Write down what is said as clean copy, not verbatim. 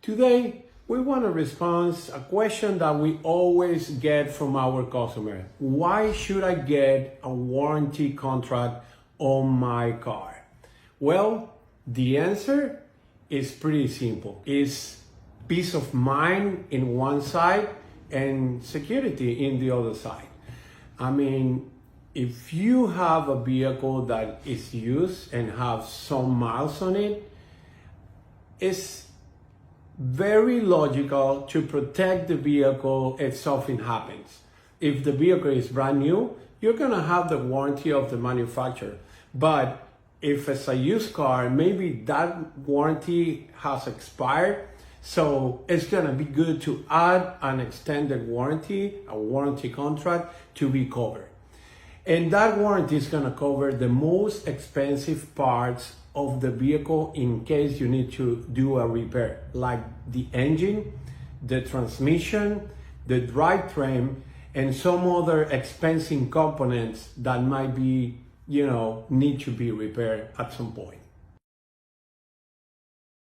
Today, we want to respond a question that we always get from our customer. Why should I get a warranty contract on my car? Well, the answer is pretty simple. It's peace of mind in one side and security in the other side. I mean, if you have a vehicle that is used and have some miles on it, it's very logical to protect the vehicle if something happens. If the vehicle is brand new, you're gonna have the warranty of the manufacturer. But if it's a used car, maybe that warranty has expired. So it's gonna be good to add an extended warranty, a warranty contract to be covered. And that warranty is gonna cover the most expensive parts of the vehicle in case you need to do a repair, like the engine, the transmission, the drivetrain, and some other expensive components that might be, need to be repaired at some point.